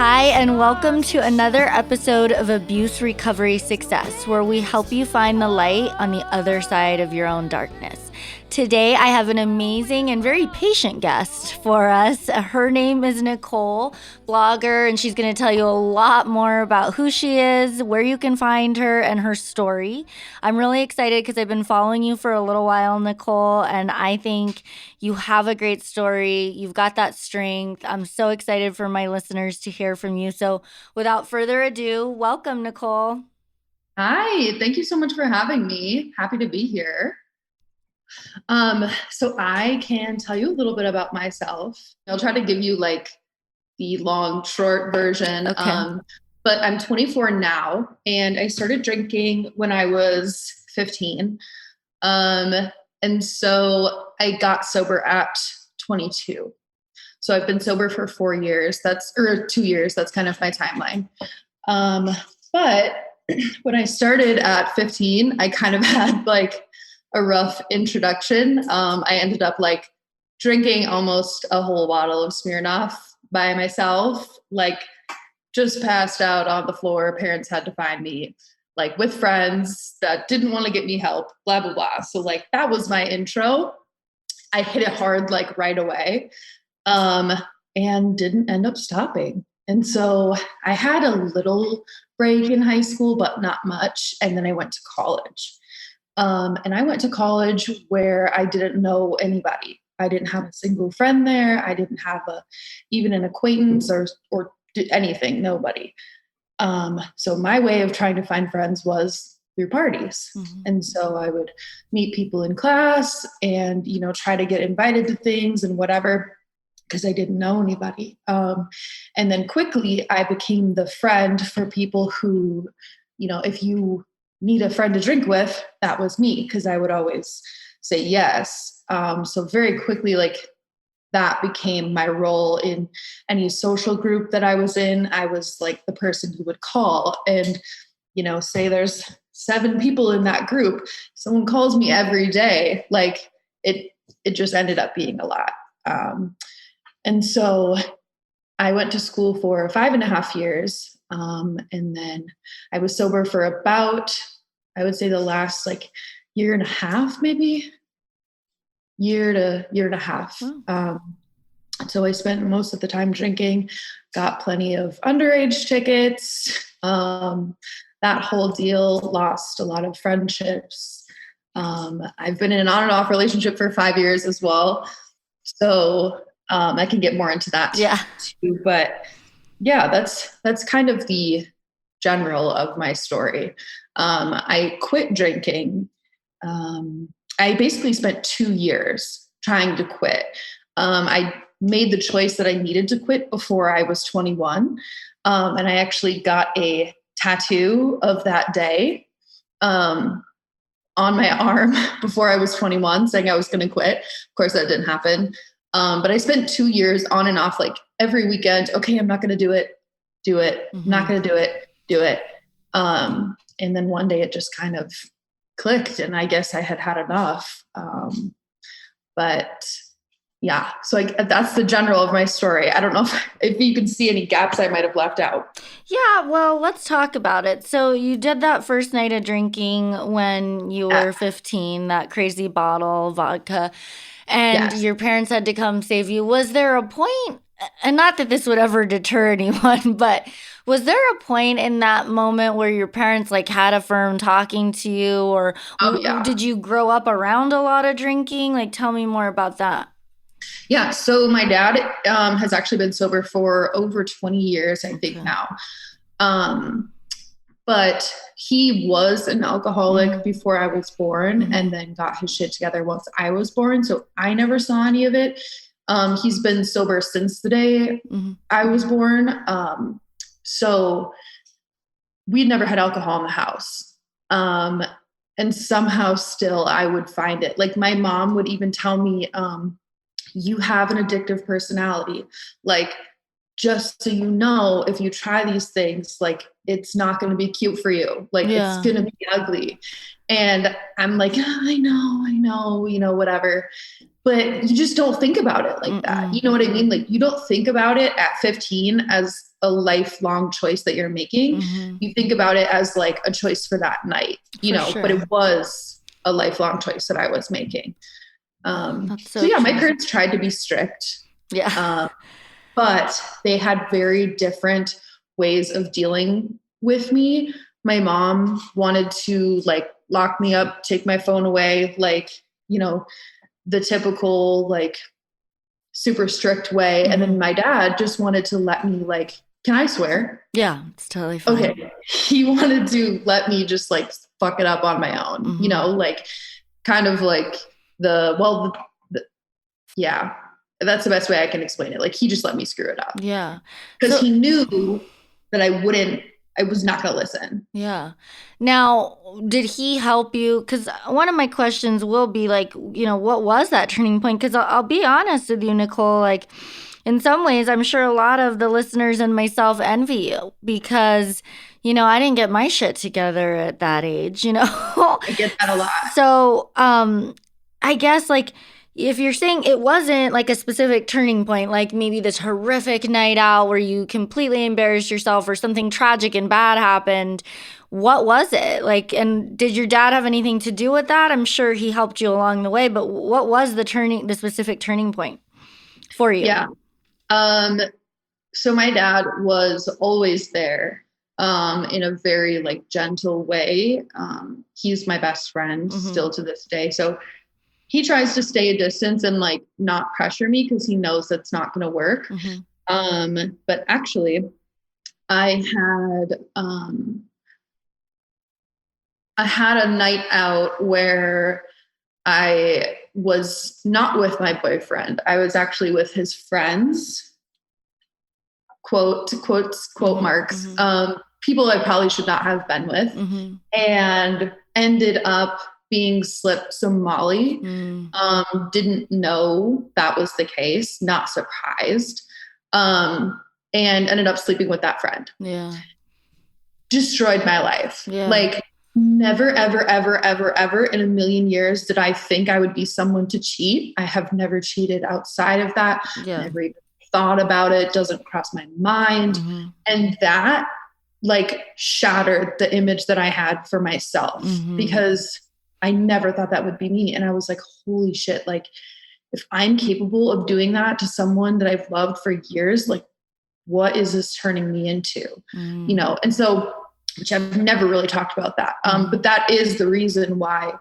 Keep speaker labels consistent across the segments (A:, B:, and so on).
A: Hi, and welcome to another episode of Abuse Recovery Success, where we help you find the light on the other side of your own darkness. Today, I have an amazing and very patient guest for us. Her name is Nicole, blogger, and she's going to tell you a lot more about who she is, where you can find her, and her story. I'm really excited because I've been following you for a little while, Nicole, and I think you have a great story. You've got that strength. I'm so excited for my listeners to hear from you. So without further ado, welcome, Nicole.
B: Hi, thank you so much for having me. Happy to be here. So I can tell you a little bit about myself. I'll try to give you like the long, short version.
A: Okay.
B: But I'm 24 now, and I started drinking when I was 15. And so I got sober at 22. So I've been sober for 4 years. 2 years. That's kind of my timeline. But when I started at 15, I kind of had like a rough introduction. I ended up like drinking almost a whole bottle of Smirnoff by myself, like just passed out on the floor. Parents had to find me, like with friends that didn't want to get me help, blah, blah, blah. So like that was my intro. I hit it hard, like right away, and didn't end up stopping. And so I had a little break in high school, but not much. And then I went to college. And I went to college where I didn't know anybody. I didn't have a single friend there. I didn't have even an acquaintance or anything, nobody. So my way of trying to find friends was through parties. Mm-hmm. And so I would meet people in class and, try to get invited to things and whatever, because I didn't know anybody. And then quickly I became the friend for people who, if you need a friend to drink with, that was me, because I would always say yes. So very quickly, like that became my role in any social group that I was in. I was like the person who would call and, say there's 7 people in that group. Someone calls me every day. Like it just ended up being a lot. And so I went to school for 5.5 years. And then I was sober for about, I would say the last like year and a half, maybe year and a half. So I spent most of the time drinking, got plenty of underage tickets, that whole deal, lost a lot of friendships. I've been in an on and off relationship for 5 years as well. So I can get more into that too. But yeah, that's kind of the general of my story. I quit drinking. I basically spent 2 years trying to quit. I made the choice that I needed to quit before I was 21. And I actually got a tattoo of that day on my arm before I was 21 saying I was going to quit. Of course, that didn't happen. But I spent 2 years on and off, like every weekend. Okay, I'm not going to do it. Mm-hmm. I'm not going to do it. And then one day it just kind of clicked, and I guess I had enough. But yeah, so that's the general of my story. I don't know if you can see any gaps I might have left out.
A: Yeah, well, let's talk about it. So you did that first night of drinking when you were 15, that crazy bottle of vodka, and your parents had to come save you. Was there a point, and not that this would ever deter anyone, but was there a point in that moment where your parents like had a firm talking to you, or did you grow up around a lot of drinking? Like, tell me more about that.
B: Yeah. So my dad has actually been sober for over 20 years, I think now. But he was an alcoholic before I was born, and then got his shit together once I was born. So I never saw any of it. He's been sober since the day I was born. So we'd never had alcohol in the house. And somehow still I would find it. Like my mom would even tell me, you have an addictive personality. Like, just so you know, if you try these things, like it's not going to be cute for you. Like it's going to be ugly. And I'm like, I know, whatever. But you just don't think about it like that. You know what I mean? Like you don't think about it at 15 as a lifelong choice that you're making, you think about it as like a choice for that night, but it was a lifelong choice that I was making. So yeah, my parents tried to be strict.
A: Yeah.
B: But they had very different ways of dealing with me. My mom wanted to like lock me up, take my phone away, like, the typical like super strict way. And then my dad just wanted to let me like, can I swear?
A: Yeah, it's totally fine.
B: Okay. He wanted to let me just like fuck it up on my own, like kind of like yeah. That's the best way I can explain it. Like he just let me screw it up.
A: Yeah.
B: Because he knew that I was not going to listen.
A: Yeah. Now, did he help you? Because one of my questions will be like, what was that turning point? Because I'll be honest with you, Nicole, like in some ways, I'm sure a lot of the listeners and myself envy you because, I didn't get my shit together at that age,
B: I get that a lot.
A: So, I guess like, if you're saying it wasn't like a specific turning point, like maybe this horrific night out where you completely embarrassed yourself or something tragic and bad happened, what was it? Like, and did your dad have anything to do with that? I'm sure he helped you along the way, but what was the specific turning point for you?
B: Yeah. So my dad was always there, in a very like gentle way. He's my best friend still to this day. So he tries to stay a distance and like not pressure me because he knows that's not going to work. But actually I had a night out where I was not with my boyfriend. I was actually with his friends, quote marks, people I probably should not have been with, and ended up being slipped some Molly. Didn't know that was the case, not surprised, and ended up sleeping with that friend.
A: Yeah.
B: Destroyed my life.
A: Yeah.
B: Like never, ever, ever, ever, ever in a million years did I think I would be someone to cheat. I have never cheated outside of that. Never even thought about it. Doesn't cross my mind. And that like shattered the image that I had for myself because I never thought that would be me. And I was like, holy shit. Like if I'm capable of doing that to someone that I've loved for years, like what is this turning me into? And so, which I've never really talked about that. But that is the reason why,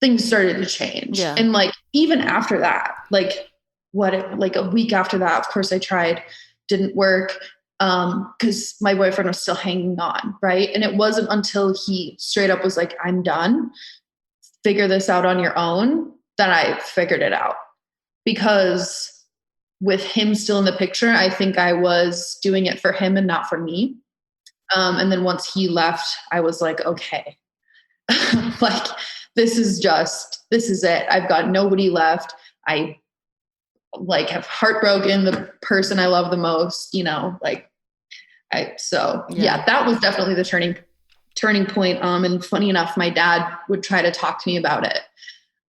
B: things started to change.
A: Yeah.
B: And like, even after that, like a week after that, of course I tried, didn't work. Cause my boyfriend was still hanging on. Right. And it wasn't until he straight up was like, I'm done, figure this out on your own, that I figured it out. Because with him still in the picture, I think I was doing it for him and not for me. And then once he left, I was like, okay, like, this is it. I've got nobody left. I like have heartbroken the person I love the most, that was definitely the turning point. And funny enough, my dad would try to talk to me about it.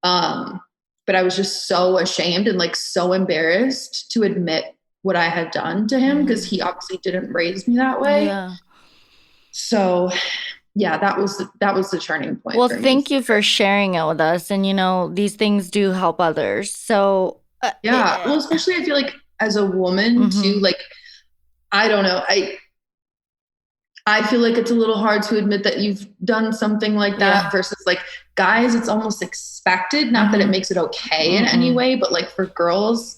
B: But I was just so ashamed and like so embarrassed to admit what I had done to him because he obviously didn't raise me that way.
A: Yeah. So
B: yeah, that was the turning point.
A: Well, thank you for sharing it with us. And, these things do help others. So
B: well, especially I feel like as a woman too, like, I don't know. I feel like it's a little hard to admit that you've done something like that versus like guys, it's almost expected. Not that it makes it okay in any way, but like for girls,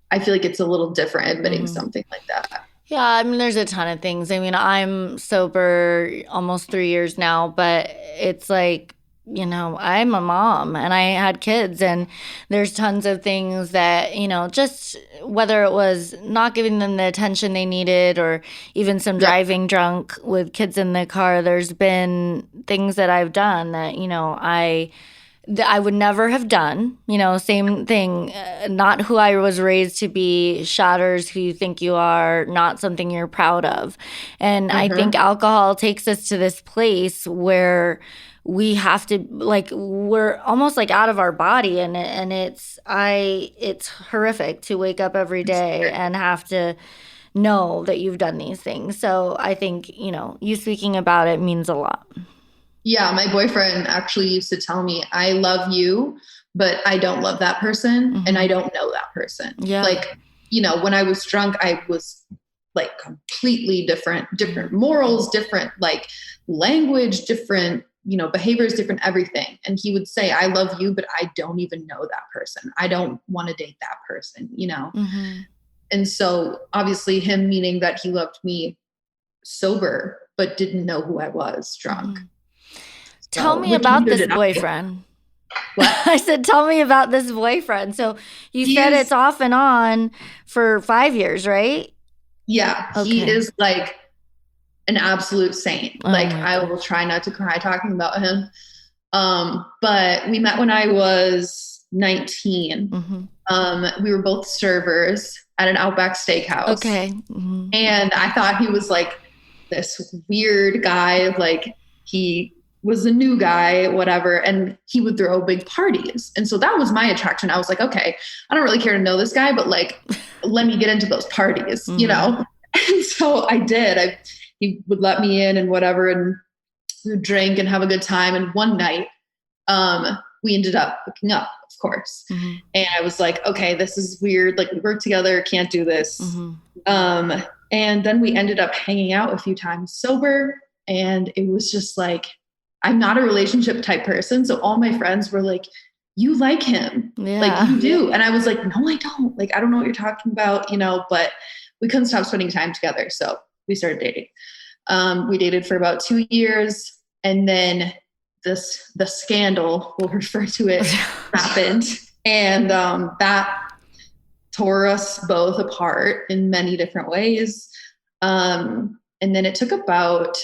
B: I feel like it's a little different admitting something like that.
A: Yeah, I mean, there's a ton of things. I mean, I'm sober almost 3 years now, but it's like, I'm a mom and I had kids, and there's tons of things that, just whether it was not giving them the attention they needed or even some driving drunk with kids in the car, there's been things that I've done that, I would never have done, same thing, not who I was raised to be, shatters who you think you are, not something you're proud of. And I think alcohol takes us to this place where we have to, like, we're almost like out of our body, and it's horrific to wake up every day and have to know that you've done these things. So I think, you speaking about it means a lot.
B: Yeah, my boyfriend actually used to tell me, I love you, but I don't love that person, and I don't know that person.
A: Yeah.
B: Like, when I was drunk, I was like completely different morals, different like language, different, behaviors, different everything. And he would say, I love you, but I don't even know that person. I don't want to date that person, And so obviously him meaning that he loved me sober, but didn't know who I was drunk.
A: Tell me about this boyfriend.
B: What?
A: I said, tell me about this boyfriend. So you said it's off and on for 5 years, right?
B: Yeah. Okay. He is like an absolute saint. Like I will try not to cry talking about him. But we met when I was 19. We were both servers at an Outback Steakhouse.
A: Okay.
B: And I thought he was like this weird guy. Like he was a new guy, whatever. And he would throw big parties. And so that was my attraction. I was like, okay, I don't really care to know this guy, but like, let me get into those parties, And so I did. He would let me in and whatever, and we would drink and have a good time. And one night, we ended up hooking up, of course. And I was like, okay, this is weird. Like we work together, can't do this. And then we ended up hanging out a few times sober. And it was just like, I'm not a relationship type person. So all my friends were like, you like him. Yeah. Like you do. And I was like, no, I don't. Like, I don't know what you're talking about, but we couldn't stop spending time together. So we started dating. We dated for about 2 years. And then the scandal, we'll refer to it, happened. And that tore us both apart in many different ways. And then it took about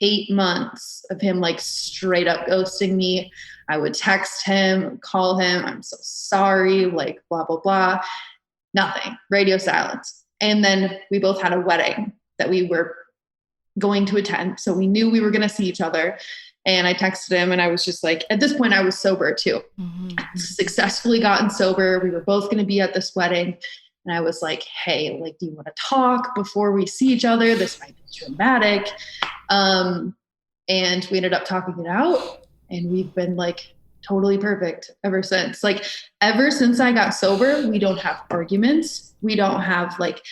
B: 8 months of him like straight up ghosting me. I would text him, call him, I'm so sorry, like blah, blah, blah. Nothing, radio silence. And then we both had a wedding that we were going to attend. So we knew we were going to see each other. And I texted him and I was just like, at this point I was sober too. Successfully gotten sober. We were both going to be at this wedding. And I was like, hey, like, do you want to talk before we see each other? This might be dramatic. And we ended up talking it out, and we've been like totally perfect ever since. Like ever since I got sober, we don't have arguments. We don't have like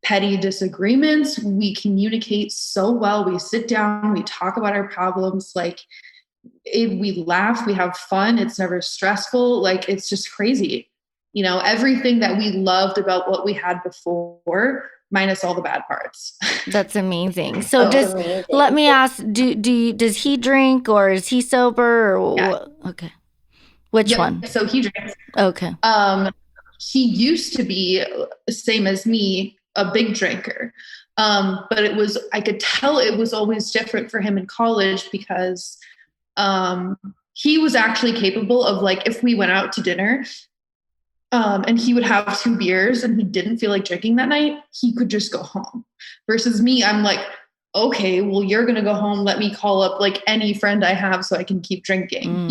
B: petty disagreements. We communicate so well. We sit down, we talk about our problems. Like we laugh, we have fun. It's never stressful. Like it's just crazy. Everything that we loved about what we had before, minus all the bad parts.
A: That's amazing. So just let me ask, does he drink or is he sober? Or
B: yeah.
A: Okay. Which one?
B: So he drinks.
A: Okay.
B: He used to be the same as me, a big drinker. But I could tell it was always different for him in college because he was actually capable of like, if we went out to dinner, and he would have 2 beers and he didn't feel like drinking that night, he could just go home. Versus me, I'm like, okay, well, you're going to go home. Let me call up like any friend I have so I can keep drinking,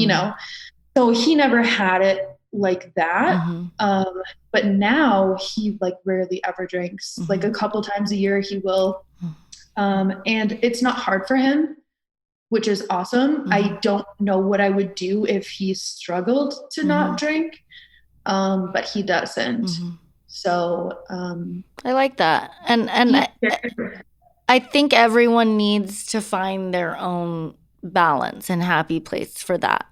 B: So he never had it like that. But now he like rarely ever drinks. Like a couple times a year he will. And it's not hard for him, which is awesome. I don't know what I would do if he struggled to not drink. But he doesn't. So
A: I like that. And I think everyone needs to find their own balance and happy place for that.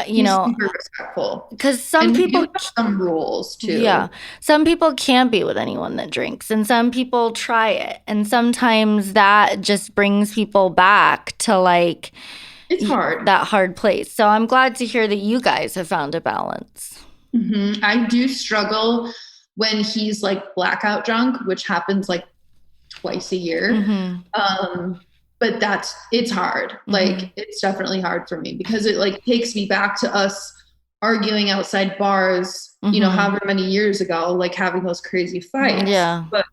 B: He's super respectful.
A: Because some people
B: have some rules too.
A: Yeah. Some people can't be with anyone that drinks, and some people try it. And sometimes that just brings people back to like
B: it's hard.
A: That hard place. So I'm glad to hear that you guys have found a balance.
B: I do struggle when he's like blackout drunk, which happens like twice a year. But it's hard. Like it's definitely hard for me because it like takes me back to us arguing outside bars, however many years ago, like having those crazy fights.
A: Yeah.
B: But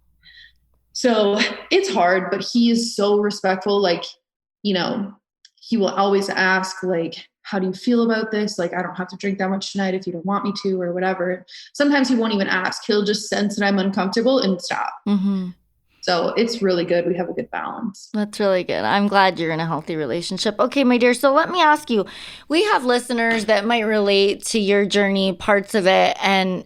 B: so it's hard, but he is so respectful. Like, he will always ask like, how do you feel about this? Like, I don't have to drink that much tonight if you don't want me to or whatever. Sometimes he won't even ask. He'll just sense that I'm uncomfortable and stop. So it's really good. We have a good balance.
A: That's really good. I'm glad you're in a healthy relationship. Okay, my dear. So let me ask you, we have listeners that might relate to your journey, parts of it. And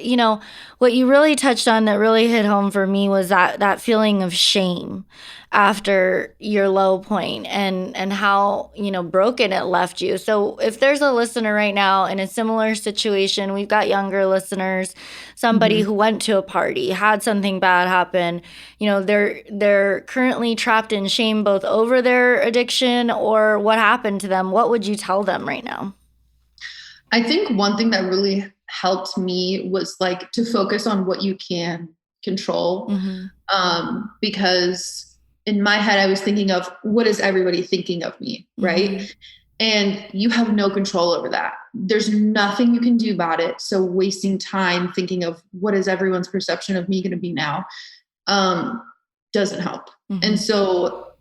A: you know, what you really touched on that really hit home for me was that feeling of shame after your low point and how, you know, broken it left you. So if there's a listener right now in a similar situation, we've got younger listeners, somebody who went to a party, had something bad happen, you know, they're currently trapped in shame both over their addiction or what happened to them. What would you tell them right now?
B: I think one thing that really helped me was like to focus on what you can control. Because in my head, I was thinking of what is everybody thinking of me, right? And you have no control over that. There's nothing you can do about it. So wasting time thinking of what is everyone's perception of me going to be now doesn't help. And so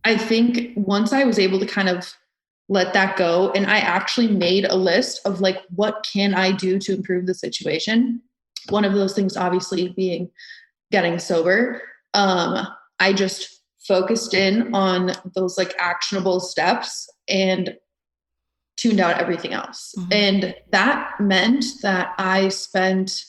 B: I think once I was able to kind of let that go, and I actually made a list of like, what can I do to improve the situation? One of those things obviously being getting sober. I just focused in on those like actionable steps and tuned out everything else. And that meant that I spent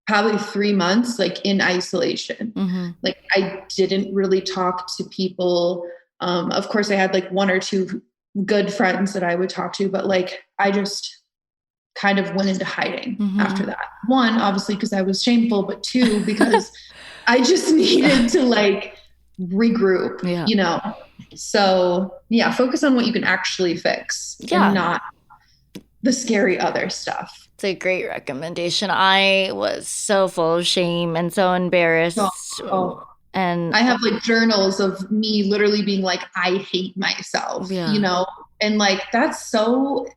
B: probably 3 months like in isolation. Like I didn't really talk to people. Of course I had like 1 or 2 good friends that I would talk to, but like, I just kind of went into hiding after that. 1, obviously, because I was shameful, but 2, because I just needed to like regroup, you know? So yeah, focus on what you can actually fix and not the scary other stuff.
A: It's a great recommendation. I was so full of shame and so embarrassed. And
B: I have like journals of me literally being like, I hate myself, you know? And like, that's so,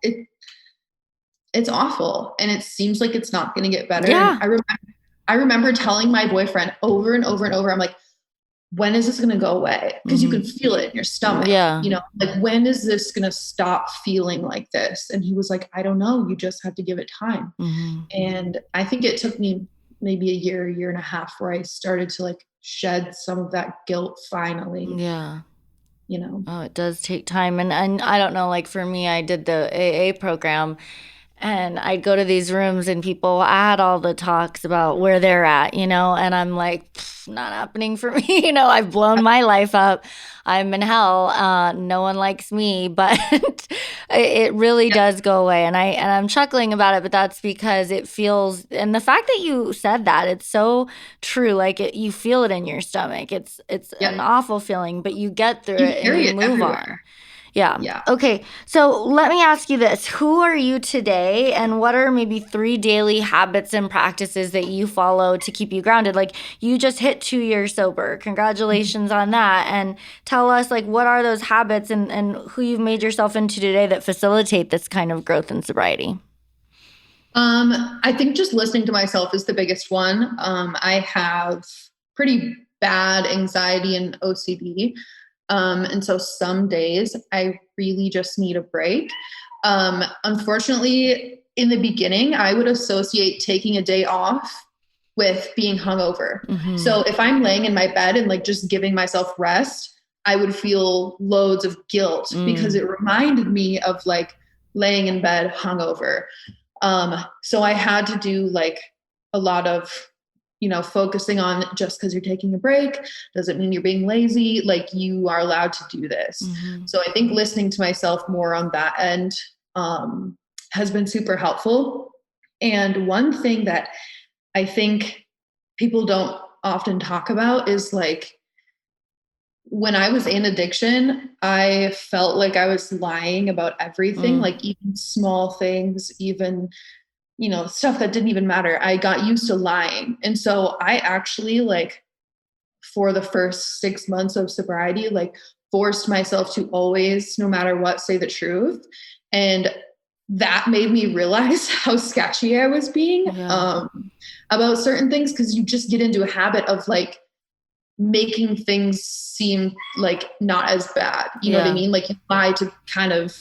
B: it's awful. And it seems like it's not going to get better. And I remember telling my boyfriend over and over and over, I'm like, when is this going to go away? Because you can feel it in your stomach, you know, like, when is this going to stop feeling like this? And he was like, I don't know. You just have to give it time. And I think it took me maybe a year and a half where I started to like shed some of that guilt finally. You know?
A: Oh, it does take time. And I don't know, like for me, I did the AA program. And I'd go to these rooms and people had all the talks about where they're at, you know, and I'm like, not happening for me. You know, I've blown my life up. I'm in hell. No one likes me, but it really does go away. And I'm chuckling about it, but that's because it feels, and the fact that you said that, it's so true. Like you feel it in your stomach. It's an awful feeling, but you get through it and you move on. Yeah. Okay. So let me ask you this. Who are you today, and what are maybe 3 daily habits and practices that you follow to keep you grounded? Like you just hit 2 years sober. Congratulations on that. And tell us like what are those habits and who you've made yourself into today that facilitate this kind of growth and sobriety?
B: I think just listening to myself is the biggest one. I have pretty bad anxiety and OCD. And so some days I really just need a break. Unfortunately, in the beginning, I would associate taking a day off with being hungover. So if I'm laying in my bed and like just giving myself rest, I would feel loads of guilt because it reminded me of like laying in bed hungover. So I had to do like a lot of, you know, focusing on just because you're taking a break doesn't mean you're being lazy. Like you are allowed to do this. So I think listening to myself more on that end has been super helpful. And one thing that I think people don't often talk about is like, when I was in addiction, I felt like I was lying about everything, like even small things, even you know, stuff that didn't even matter. I got used to lying. And so I actually like for the first 6 months of sobriety, like forced myself to always, no matter what, say the truth. And that made me realize how sketchy I was being about certain things. Cause you just get into a habit of like making things seem like not as bad. You know what I mean? Like you lie to kind of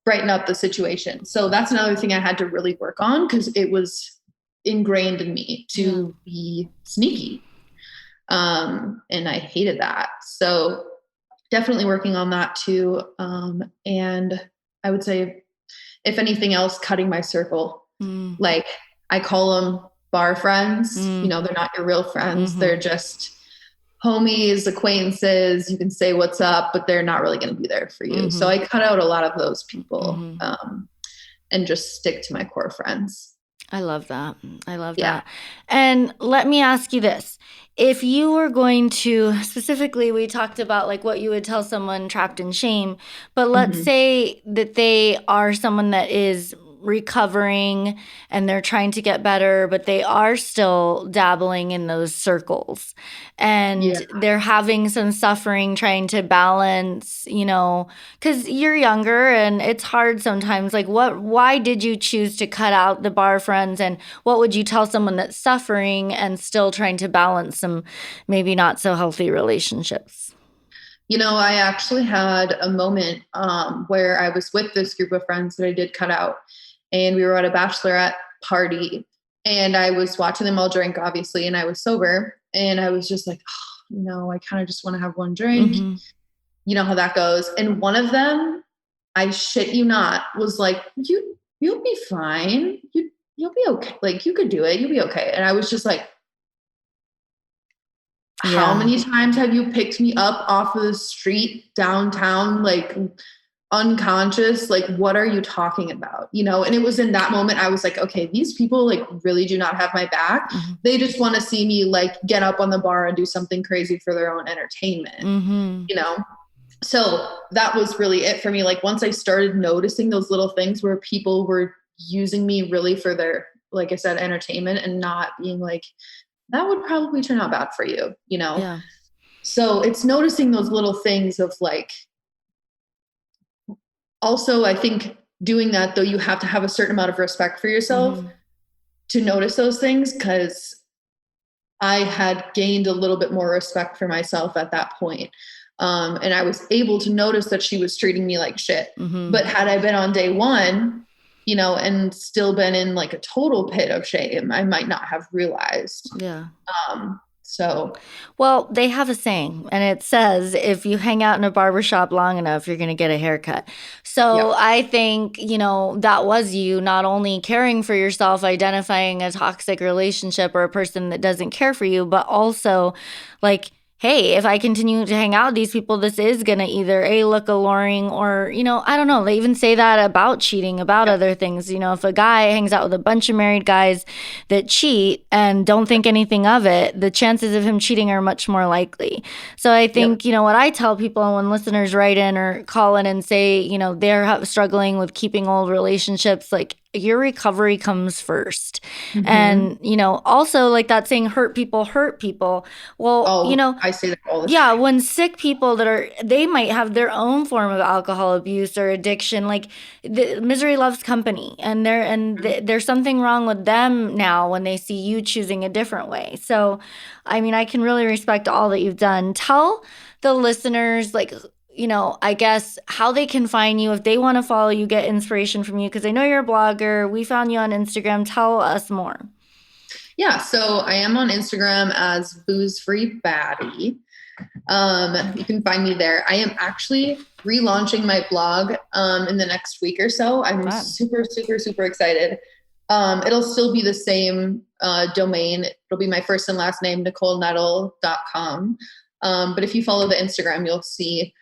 B: brighten up the situation. So that's another thing I had to really work on because it was ingrained in me to be sneaky. And I hated that. So definitely working on that too. And I would say, if anything else, cutting my circle. Like I call them bar friends. They're not your real friends. They're just homies, acquaintances. You can say what's up, but they're not really going to be there for you. So I cut out a lot of those people and just stick to my core friends.
A: I love that. That. And let me ask you this. If you were going to, specifically, we talked about like what you would tell someone trapped in shame, but let's say that they are someone that is recovering and they're trying to get better, but they are still dabbling in those circles and they're having some suffering trying to balance, because you're younger and it's hard sometimes. Like why did you choose to cut out the bar friends, and what would you tell someone that's suffering and still trying to balance some maybe not so healthy relationships?
B: I actually had a moment where I was with this group of friends that I did cut out, and we were at a bachelorette party, and I was watching them all drink, obviously, and I was sober, and I was just like, I kind of just want to have one drink. You know how that goes. And one of them, I shit you not, was like, you'll be fine. You'll be okay. Like, you could do it. You'll be okay. And I was just like, how many times have you picked me up off of the street downtown, like unconscious? Like, what are you talking about? And it was in that moment I was like, okay, these people like really do not have my back. They just want to see me like get up on the bar and do something crazy for their own entertainment. So that was really it for me. Like, once I started noticing those little things where people were using me really for their, like I said, entertainment, and not being like, that would probably turn out bad for you, So it's noticing those little things of like, also, I think doing that, though, you have to have a certain amount of respect for yourself to notice those things, because I had gained a little bit more respect for myself at that point. And I was able to notice that she was treating me like shit. But had I been on day one, and still been in like a total pit of shame, I might not have realized.
A: Well, they have a saying, and it says, if you hang out in a barbershop long enough, you're going to get a haircut. So I think, that was you not only caring for yourself, identifying a toxic relationship or a person that doesn't care for you, but also like, hey, if I continue to hang out with these people, this is going to either look alluring or, I don't know. They even say that about cheating, about other things. If a guy hangs out with a bunch of married guys that cheat and don't think anything of it, the chances of him cheating are much more likely. So I think, what I tell people when listeners write in or call in and say, they're struggling with keeping old relationships, like, your recovery comes first. And, also like that saying, hurt people hurt people. Well,
B: I say that all the time.
A: When sick people they might have their own form of alcohol abuse or addiction, like misery loves company, and there's something wrong with them now when they see you choosing a different way. So, I mean, I can really respect all that you've done. Tell the listeners, like, I guess how they can find you if they want to follow you, get inspiration from you, because I know you're a blogger. We found you on Instagram. Tell us more.
B: Yeah, so I am on Instagram as Booze Free Baddie. You can find me there. I am actually relaunching my blog in the next week or so. I'm super, super, super excited. It'll still be the same domain. It'll be my first and last name, NicoleNetell.com. But if you follow the Instagram, you'll see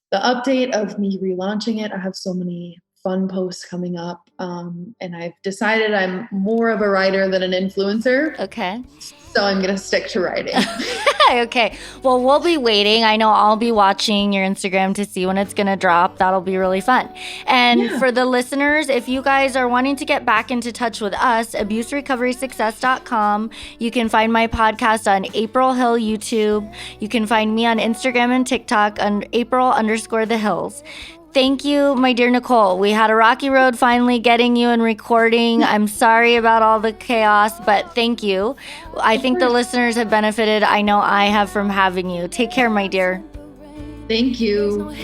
B: the update of me relaunching it. I have so many fun posts coming up. And I've decided I'm more of a writer than an influencer.
A: Okay.
B: So I'm going to stick to writing.
A: Okay. Well, we'll be waiting. I know I'll be watching your Instagram to see when it's going to drop. That'll be really fun. And for the listeners, if you guys are wanting to get back into touch with us, abuserecoverysuccess.com. You can find my podcast on April Hill YouTube. You can find me on Instagram and TikTok on April_the_hills. Thank you, my dear Nicole. We had a rocky road finally getting you and recording. I'm sorry about all the chaos, but thank you. I think the listeners have benefited. I know I have from having you. Take care, my dear.
B: Thank you.